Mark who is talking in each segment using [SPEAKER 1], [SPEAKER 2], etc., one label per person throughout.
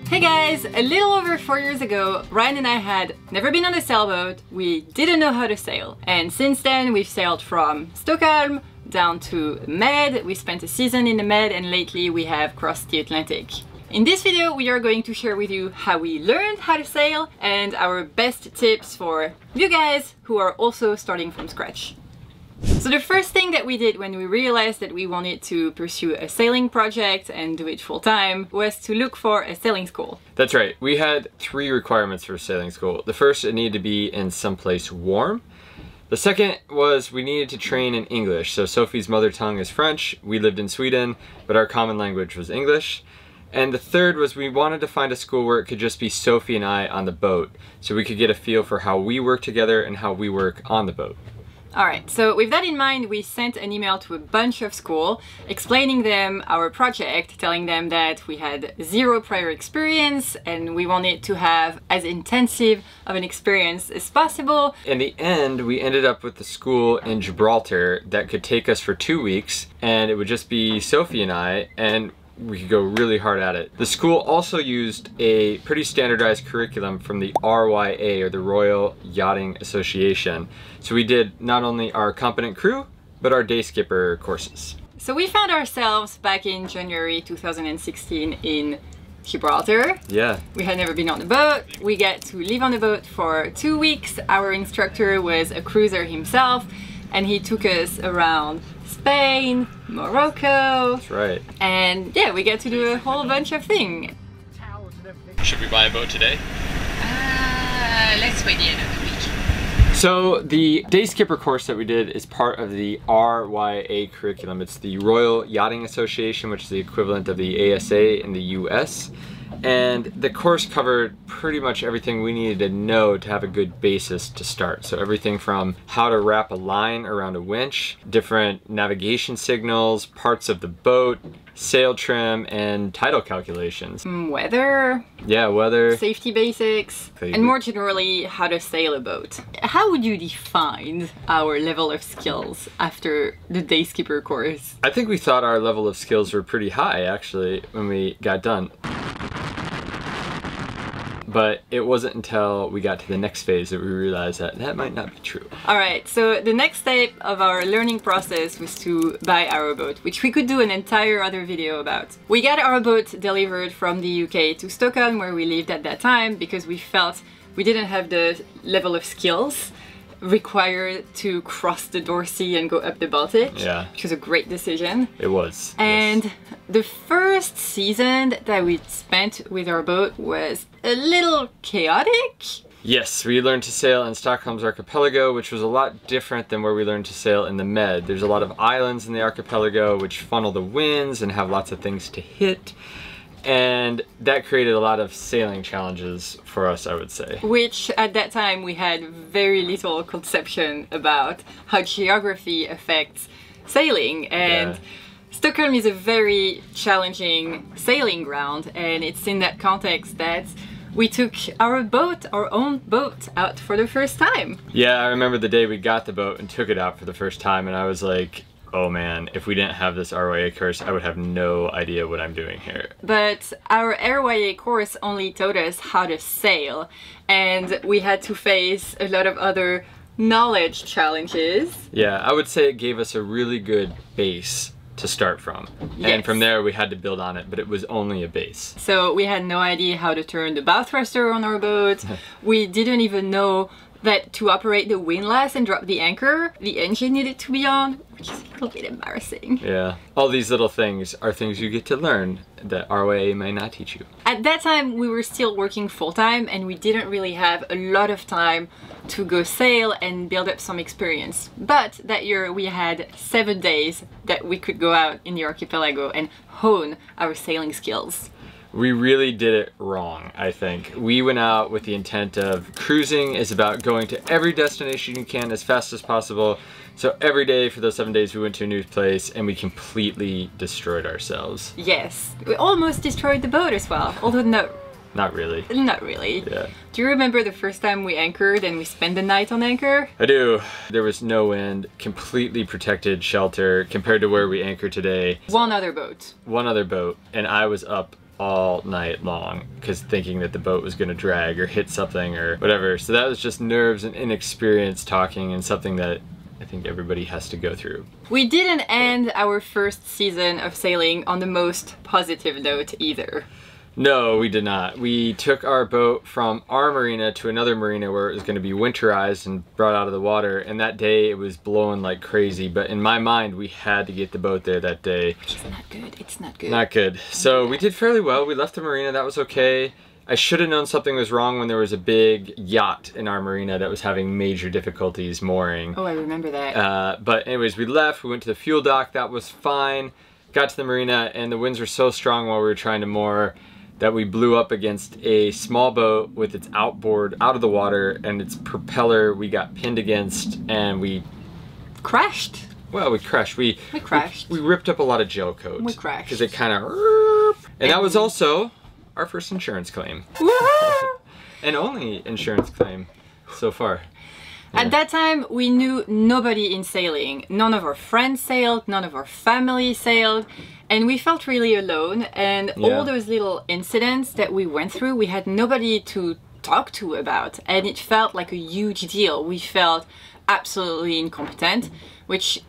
[SPEAKER 1] Hey guys! A little over 4 years ago, Ryan and I had never been on a sailboat, we didn't know how to sail. And since then we've sailed from Stockholm down to Med, we spent a season in the Med, and lately we have crossed the Atlantic. In this video we are going to share with you how we learned how to sail and our best tips for you guys who are also starting from scratch. So the first thing that we did when we realized that we wanted to pursue a sailing project and do it full time was to look for a sailing school.
[SPEAKER 2] That's right. We had 3 requirements for sailing school. The first, it needed to be in someplace warm. The second was we needed to train in English. So Sophie's mother tongue is French. We lived in Sweden, but our common language was English. And the third was we wanted to find a school where it could just be Sophie and I on the boat, so we could get a feel for how we work together and how we work on the boat.
[SPEAKER 1] Alright, so with that in mind, we sent an email to a bunch of schools explaining them our project, telling them that we had 0 prior experience and we wanted to have as intensive of an experience as possible.
[SPEAKER 2] In the end, we ended up with the school in Gibraltar that could take us for 2 weeks, and it would just be Sophie and I, and we could go really hard at it. The school also used a pretty standardized curriculum from the RYA, or the Royal Yachting Association. So we did not only our competent crew, but our day skipper courses.
[SPEAKER 1] So we found ourselves back in January 2016 in Gibraltar.
[SPEAKER 2] Yeah.
[SPEAKER 1] We had never been on a boat. We got to live on the boat for 2 weeks. Our instructor was a cruiser himself, and he took us around Spain, Morocco.
[SPEAKER 2] That's right.
[SPEAKER 1] And yeah, we get to do a whole bunch of things.
[SPEAKER 2] Should we buy a boat today?
[SPEAKER 1] Let's wait the end of the week.
[SPEAKER 2] So the day skipper course that we did is part of the RYA curriculum. It's the Royal Yachting Association, which is the equivalent of the ASA in the US. And the course covered pretty much everything we needed to know to have a good basis to start. So everything from how to wrap a line around a winch, different navigation signals, parts of the boat, sail trim, and tidal calculations.
[SPEAKER 1] Weather.
[SPEAKER 2] Yeah, weather.
[SPEAKER 1] Safety basics. And more generally, how to sail a boat. How would you define our level of skills after the day skipper course?
[SPEAKER 2] I think we thought our level of skills were pretty high, actually, when we got done. But it wasn't until we got to the next phase that we realized that that might not be true.
[SPEAKER 1] Alright, so the next step of our learning process was to buy our boat, which we could do an entire other video about. We got our boat delivered from the UK to Stockholm, where we lived at that time, because we felt we didn't have the level of skills required to cross the North Sea and go up the Baltic.
[SPEAKER 2] Yeah.
[SPEAKER 1] Which was a great decision.
[SPEAKER 2] It was.
[SPEAKER 1] And
[SPEAKER 2] yes.
[SPEAKER 1] The first season that we spent with our boat was a little chaotic.
[SPEAKER 2] Yes, we learned to sail in Stockholm's archipelago, which was a lot different than where we learned to sail in the Med. There's a lot of islands in the archipelago which funnel the winds and have lots of things to hit. And that created a lot of sailing challenges for us, I would say.
[SPEAKER 1] Which at that time we had very little conception about how geography affects sailing. And yeah. Stockholm is a very challenging sailing ground, and it's in that context that we took our own boat out for the first time.
[SPEAKER 2] Yeah, I remember the day we got the boat and took it out for the first time, and I was like, oh man, if we didn't have this RYA course, I would have no idea what I'm doing here.
[SPEAKER 1] But our RYA course only taught us how to sail, and we had to face a lot of other knowledge challenges.
[SPEAKER 2] Yeah, I would say it gave us a really good base to start from.
[SPEAKER 1] Yes.
[SPEAKER 2] And from there we had to build on it, but it was only a base.
[SPEAKER 1] So we had no idea how to turn the bow thruster on our boat. We didn't even know that to operate the windlass and drop the anchor, the engine needed to be on, which is a little bit embarrassing.
[SPEAKER 2] Yeah, all these little things are things you get to learn that RYA may not teach you.
[SPEAKER 1] At that time, we were still working full-time, and we didn't really have a lot of time to go sail and build up some experience. But that year we had 7 days that we could go out in the archipelago and hone our sailing skills.
[SPEAKER 2] We really did it wrong, I think. We went out with the intent of cruising is about going to every destination you can as fast as possible. So every day for those 7 days we went to a new place and we completely destroyed ourselves.
[SPEAKER 1] Yes, we almost destroyed the boat as well, although
[SPEAKER 2] not really.
[SPEAKER 1] Not really.
[SPEAKER 2] Yeah.
[SPEAKER 1] Do you remember the first time we anchored and we spent the night on anchor?
[SPEAKER 2] I do. There was no wind, completely protected shelter compared to where we anchor today.
[SPEAKER 1] One other boat.
[SPEAKER 2] One other boat, and I was up all night long because thinking that the boat was going to drag or hit something or whatever. So that was just nerves and inexperience talking, and something that I think everybody has to go through.
[SPEAKER 1] We didn't end our first season of sailing on the most positive note either.
[SPEAKER 2] No, we did not. We took our boat from our marina to another marina where it was going to be winterized and brought out of the water, and that day it was blowing like crazy, but in my mind we had to get the boat there that day.
[SPEAKER 1] It's not good. It's not good.
[SPEAKER 2] Not good. So we did fairly well. We left the marina. That was okay. I should have known something was wrong when there was a big yacht in our marina that was having major difficulties mooring.
[SPEAKER 1] Oh, I remember that.
[SPEAKER 2] But anyways, we left. We went to the fuel dock. That was fine. Got to the marina, and the winds were so strong while we were trying to moor that we blew up against a small boat with its outboard out of the water, and its propeller we got pinned against, and we
[SPEAKER 1] crashed.
[SPEAKER 2] Well, we crashed. We
[SPEAKER 1] crashed.
[SPEAKER 2] We ripped up a lot of gel coat.
[SPEAKER 1] We crashed.
[SPEAKER 2] Because it kind of... And that was also our first insurance claim. And only insurance claim so far. Yeah.
[SPEAKER 1] At that time, we knew nobody in sailing. None of our friends sailed, none of our family sailed, and we felt really alone. And all those little incidents that we went through, we had nobody to talk to about, and it felt like a huge deal. We felt absolutely incompetent, which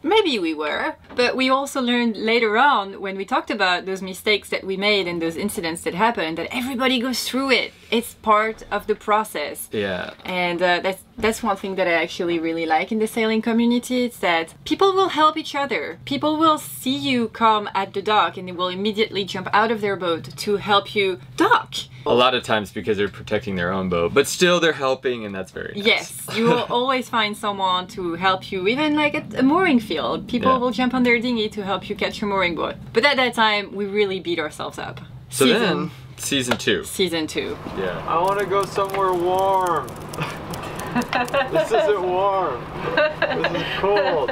[SPEAKER 1] maybe we were, but we also learned later on when we talked about those mistakes that we made and those incidents that happened that everybody goes through it. It's part of the process.
[SPEAKER 2] Yeah.
[SPEAKER 1] And that's one thing that I actually really like in the sailing community. It's that people will help each other. People will see you come at the dock and they will immediately jump out of their boat to help you dock.
[SPEAKER 2] A lot of times because they're protecting their own boat, but still they're helping, and that's very nice.
[SPEAKER 1] Yes, you will always find someone to help you, even like at a mooring field. People will jump on their dinghy to help you catch your mooring boat. But at that time, we really beat ourselves up.
[SPEAKER 2] So then, season 2.
[SPEAKER 1] Season 2.
[SPEAKER 2] Yeah. I want to go somewhere warm. This isn't warm. This is cold.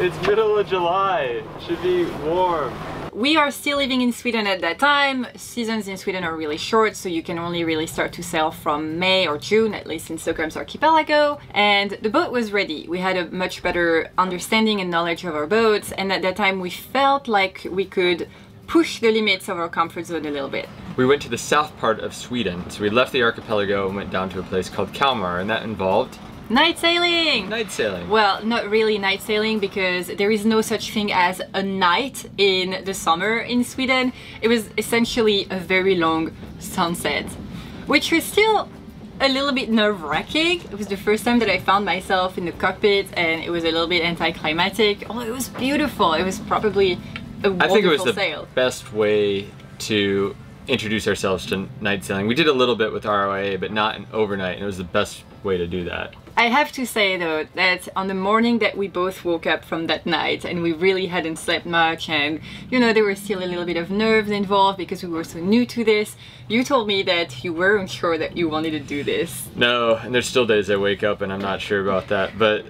[SPEAKER 2] It's middle of July. It should be warm.
[SPEAKER 1] We are still living in Sweden at that time. Seasons in Sweden are really short, so you can only really start to sail from May or June, at least in Stockholm's archipelago. And the boat was ready. We had a much better understanding and knowledge of our boats, and at that time we felt like we could push the limits of our comfort zone a little bit.
[SPEAKER 2] We went to the south part of Sweden, so we left the archipelago and went down to a place called Kalmar, and that involved
[SPEAKER 1] night sailing!
[SPEAKER 2] Night sailing.
[SPEAKER 1] Well, not really night sailing, because there is no such thing as a night in the summer in Sweden. It was essentially a very long sunset, which was still a little bit nerve-wracking. It was the first time that I found myself in the cockpit, and it was a little bit anticlimactic. Oh, it was beautiful. It was probably a wonderful sail.
[SPEAKER 2] I think it was the best way to introduce ourselves to night sailing. We did a little bit with ROA, but not an overnight, and it was the best way to do that.
[SPEAKER 1] I have to say though that on the morning that we both woke up from that night and we really hadn't slept much, and you know, there was still a little bit of nerves involved because we were so new to this, you told me that you weren't sure that you wanted to do this.
[SPEAKER 2] No, and there's still days I wake up and I'm not sure about that, but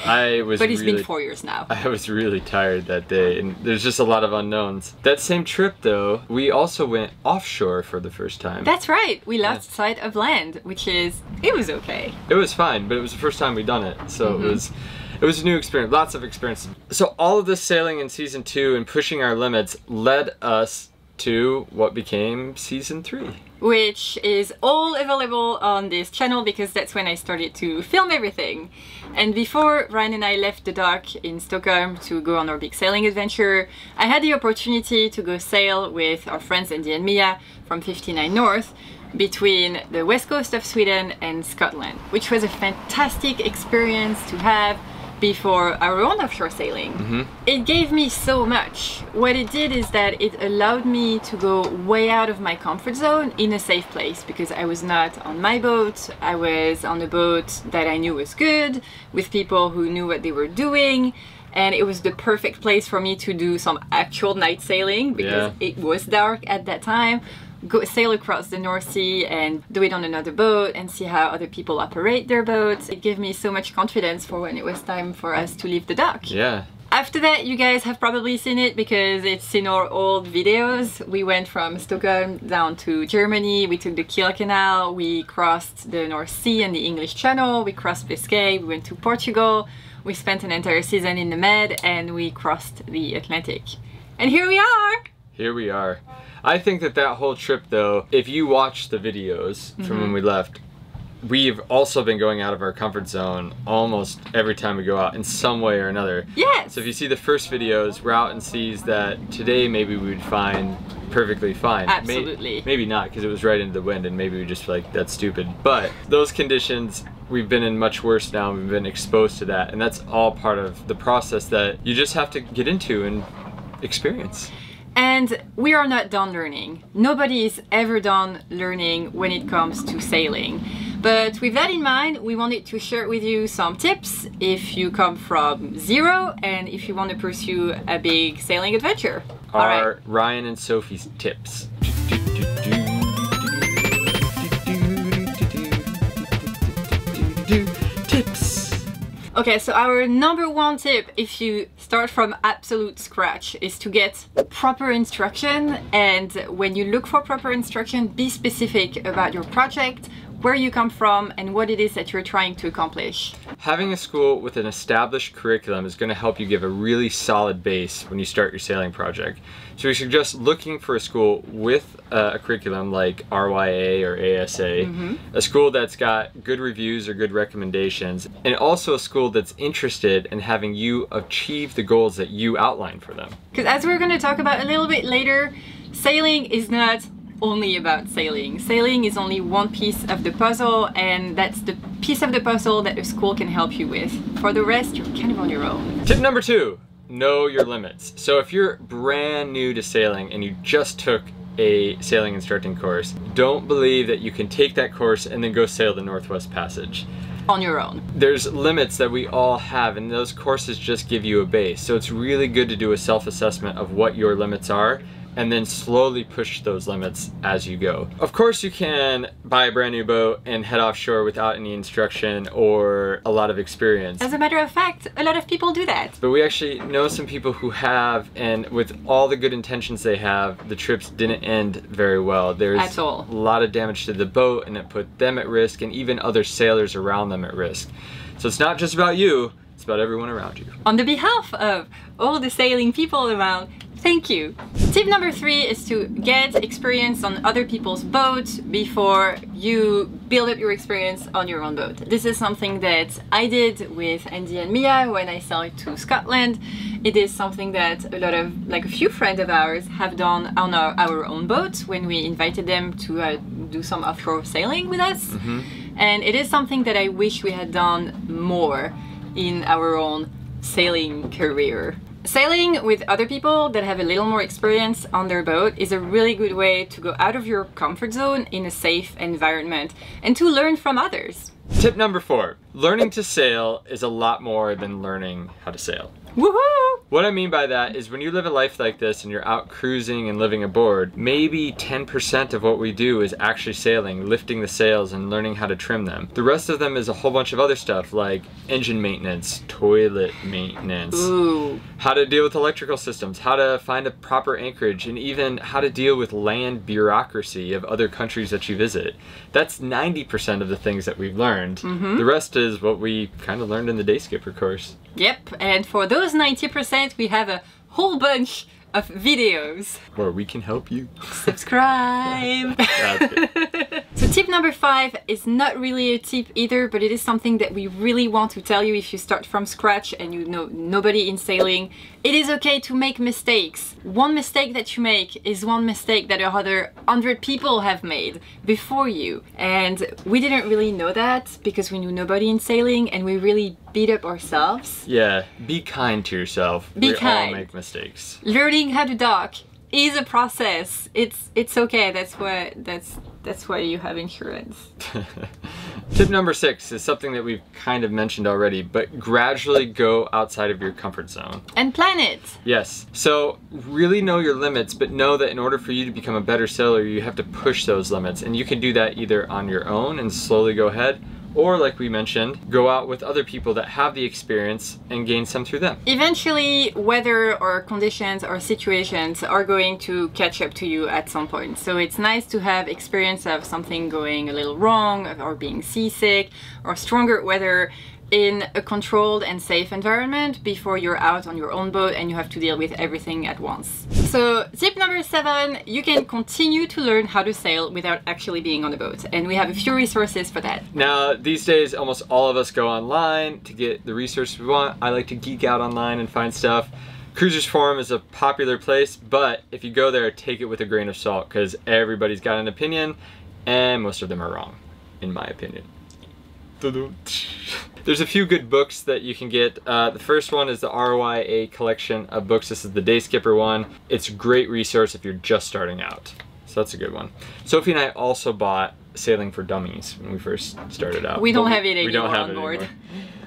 [SPEAKER 1] But it's been 4 years now.
[SPEAKER 2] I was really tired that day, and there's just a lot of unknowns. That same trip though, we also went offshore for the first time.
[SPEAKER 1] That's right, we lost sight of land, which is, it was okay.
[SPEAKER 2] It was fine, but it was the first time we'd done it, so it was a new experience, lots of experience. So all of this sailing in season 2 and pushing our limits led us to what became season 3.
[SPEAKER 1] Which is all available on this channel because that's when I started to film everything. And before Ryan and I left the dock in Stockholm to go on our big sailing adventure, I had the opportunity to go sail with our friends Andy and Mia from 59 North between the west coast of Sweden and Scotland, which was a fantastic experience to have before our own offshore sailing. It gave me so much. What it did is that it allowed me to go way out of my comfort zone in a safe place, because I was not on my boat, I was on a boat that I knew was good, with people who knew what they were doing, and it was the perfect place for me to do some actual night sailing because it was dark at that time. Go sail across the North Sea and do it on another boat and see how other people operate their boats. It gave me so much confidence for when it was time for us to leave the dock.
[SPEAKER 2] Yeah.
[SPEAKER 1] After that, you guys have probably seen it because it's in our old videos. We went from Stockholm down to Germany, we took the Kiel Canal, we crossed the North Sea and the English Channel, we crossed Biscay, we went to Portugal, we spent an entire season in the Med, and we crossed the Atlantic. And here we are!
[SPEAKER 2] here we are. I think that whole trip though, if you watch the videos from when we left, we've also been going out of our comfort zone almost every time we go out in some way or another.
[SPEAKER 1] Yes!
[SPEAKER 2] So if you see the first videos, we're out in seas that today maybe we would find perfectly fine.
[SPEAKER 1] Absolutely.
[SPEAKER 2] Maybe not, because it was right into the wind and maybe we just feel like that's stupid. But those conditions, we've been in much worse now. We've been exposed to that, and that's all part of the process that you just have to get into and experience.
[SPEAKER 1] And we are not done learning. Nobody is ever done learning when it comes to sailing. But with that in mind, we wanted to share with you some tips if you come from zero and if you want to pursue a big sailing adventure.
[SPEAKER 2] Our Ryan and Sophie's tips. Tips.
[SPEAKER 1] Okay, so our number one tip if you start from absolute scratch is to get proper instruction, and when you look for proper instruction, be specific about your project, where you come from, and what it is that you're trying to accomplish.
[SPEAKER 2] Having a school with an established curriculum is going to help you give a really solid base when you start your sailing project. So we suggest looking for a school with a curriculum like RYA or ASA, a school that's got good reviews or good recommendations, and also a school that's interested in having you achieve the goals that you outline for them.
[SPEAKER 1] Because as we're going to talk about a little bit later, sailing is not only about sailing. Sailing is only one piece of the puzzle, and that's the piece of the puzzle that a school can help you with. For the rest, you're kind of on your own.
[SPEAKER 2] Tip number 2, know your limits. So if you're brand new to sailing and you just took a sailing instructing course, don't believe that you can take that course and then go sail the Northwest Passage.
[SPEAKER 1] On your own.
[SPEAKER 2] There's limits that we all have, and those courses just give you a base. So it's really good to do a self-assessment of what your limits are, and then slowly push those limits as you go. Of course, you can buy a brand new boat and head offshore without any instruction or a lot of experience.
[SPEAKER 1] As a matter of fact, a lot of people do that.
[SPEAKER 2] But we actually know some people who have, and with all the good intentions they have, the trips didn't end very well. There's a lot of damage to the boat, and it put them at risk, and even other sailors around them at risk. So it's not just about you, it's about everyone around you.
[SPEAKER 1] On the behalf of all the sailing people around, thank you. Tip number 3 is to get experience on other people's boats before you build up your experience on your own boat. This is something that I did with Andy and Mia when I sailed to Scotland. It is something that a lot of, like a few friends of ours have done on our own boats when we invited them to do some offshore sailing with us. And it is something that I wish we had done more in our own sailing career. Sailing with other people that have a little more experience on their boat is a really good way to go out of your comfort zone in a safe environment and to learn from others.
[SPEAKER 2] Tip number 4, learning to sail is a lot more than learning how to sail.
[SPEAKER 1] Woohoo!
[SPEAKER 2] What I mean by that is when you live a life like this and you're out cruising and living aboard, maybe 10% of what we do is actually sailing, lifting the sails and learning how to trim them. The rest of them is a whole bunch of other stuff like engine maintenance, toilet maintenance, how to deal with electrical systems, how to find a proper anchorage, and even how to deal with land bureaucracy of other countries that you visit. That's 90% of the things that we've learned. The rest is what we kind of learned in the day skipper course.
[SPEAKER 1] Yep, and for those 90%, we have a whole bunch of videos
[SPEAKER 2] where we can help you.
[SPEAKER 1] Subscribe!
[SPEAKER 2] That's good.
[SPEAKER 1] So tip number 5 is not really a tip either, but it is something that we really want to tell you if you start from scratch and you know nobody in sailing. It is okay to make mistakes. One mistake that you make is one mistake that other 100 people have made before you. And we didn't really know that because we knew nobody in sailing, and we really beat up ourselves.
[SPEAKER 2] Yeah, be kind to yourself.
[SPEAKER 1] Be
[SPEAKER 2] we
[SPEAKER 1] kind.
[SPEAKER 2] all make mistakes.
[SPEAKER 1] Learning how to dock is a process. It's okay. That's why you have insurance.
[SPEAKER 2] Tip number 6 is something that we've kind of mentioned already, but gradually go outside of your comfort zone.
[SPEAKER 1] And plan it.
[SPEAKER 2] Yes. So really know your limits, but know that in order for you to become a better sailor, you have to push those limits. And you can do that either on your own and slowly go ahead, or like we mentioned, go out with other people that have the experience and gain some through them. Eventually,
[SPEAKER 1] weather or conditions or situations are going to catch up to you at some point. So it's nice to have experience of something going a little wrong or being seasick or stronger weather in a controlled and safe environment before you're out on your own boat and you have to deal with everything at once. So tip number 7, you can continue to learn how to sail without actually being on a boat, and we have a few resources for that.
[SPEAKER 2] Now these days almost all of us go online to get the resources we want. I like to geek out online and find stuff. Cruisers Forum is a popular place, but if you go there, take it with a grain of salt because everybody's got an opinion and most of them are wrong, in my opinion. There's a few good books that you can get. The first one is the RYA collection of books. This is the Day Skipper one. It's a great resource if you're just starting out. So that's a good one. Sophie and I also bought Sailing for Dummies when we first started out.
[SPEAKER 1] We don't have it anymore on board.
[SPEAKER 2] Anymore.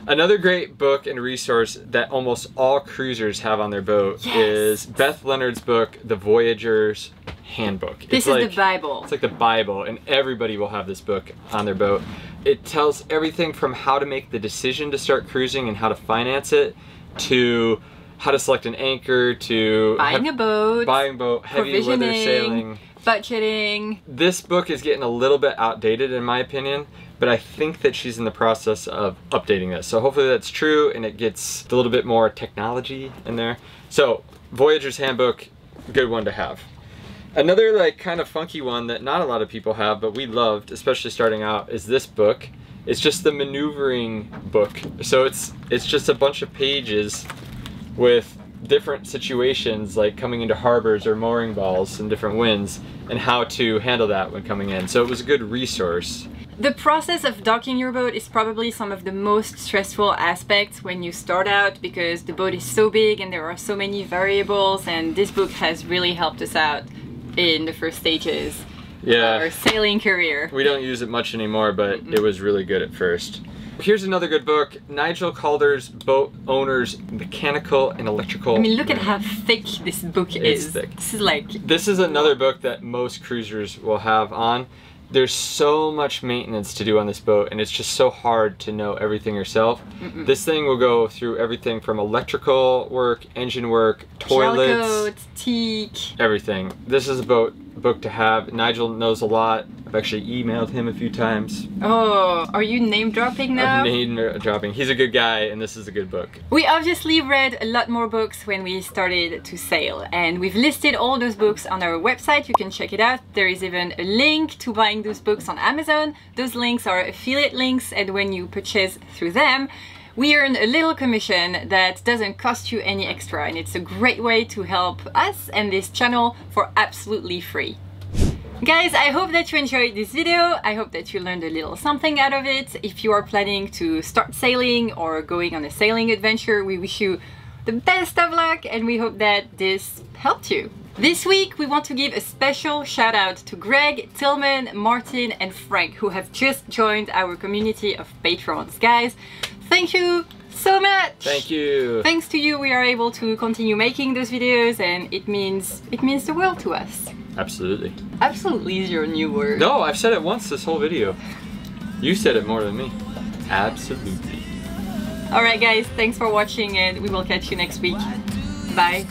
[SPEAKER 2] Another great book and resource that almost all cruisers have on their boat is Beth Leonard's book, The Voyager's Handbook.
[SPEAKER 1] This is the Bible.
[SPEAKER 2] It's like the Bible, and everybody will have this book on their boat. It tells everything from how to make the decision to start cruising and how to finance it, to how to select an anchor, to
[SPEAKER 1] buying a boat,
[SPEAKER 2] heavy weather sailing,
[SPEAKER 1] budgeting.
[SPEAKER 2] This book is getting a little bit outdated in my opinion, but I think that she's in the process of updating this. So hopefully that's true and it gets a little bit more technology in there. So Voyager's Handbook, good one to have. Another like kind of funky one that not a lot of people have, but we loved, especially starting out, is this book. It's just the maneuvering book. So it's just a bunch of pages with different situations like coming into harbors or mooring balls and different winds and how to handle that when coming in. So it was a good resource.
[SPEAKER 1] The process of docking your boat is probably some of the most stressful aspects when you start out because the boat is so big and there are so many variables, and this book has really helped us out in the first stages of our sailing career.
[SPEAKER 2] We don't use it much anymore, but it was really good at first. Here's another good book, Nigel Calder's Boat Owner's Mechanical and Electrical.
[SPEAKER 1] I mean, look at how thick this book is.
[SPEAKER 2] It's thick.
[SPEAKER 1] This
[SPEAKER 2] is another book that most cruisers will have on. There's so much maintenance to do on this boat, and it's just so hard to know everything yourself. This thing will go through everything from electrical work, engine work, toilets,
[SPEAKER 1] teak,
[SPEAKER 2] everything. This is a book to have. Nigel knows a lot. I've actually emailed him a few times.
[SPEAKER 1] Oh, are you name dropping now?
[SPEAKER 2] I'm name dropping. He's a good guy, and this is a good book.
[SPEAKER 1] We obviously read a lot more books when we started to sail, and we've listed all those books on our website. You can check it out. There is even a link to buying those books on Amazon. Those links are affiliate links, and when you purchase through them, we earn a little commission that doesn't cost you any extra, and it's a great way to help us and this channel for absolutely free. Guys, I hope that you enjoyed this video. I hope that you learned a little something out of it. If you are planning to start sailing or going on a sailing adventure, we wish you the best of luck and we hope that this helped you. This week, we want to give a special shout out to Greg, Tillman, Martin, and Frank, who have just joined our community of patrons. Guys, thank you so much!
[SPEAKER 2] Thank you!
[SPEAKER 1] Thanks to you, we are able to continue making those videos, and it means the world to us.
[SPEAKER 2] Absolutely.
[SPEAKER 1] Absolutely is your new word.
[SPEAKER 2] No, I've said it once this whole video. You said it more than me. Absolutely.
[SPEAKER 1] Alright guys, thanks for watching and we will catch you next week. Bye.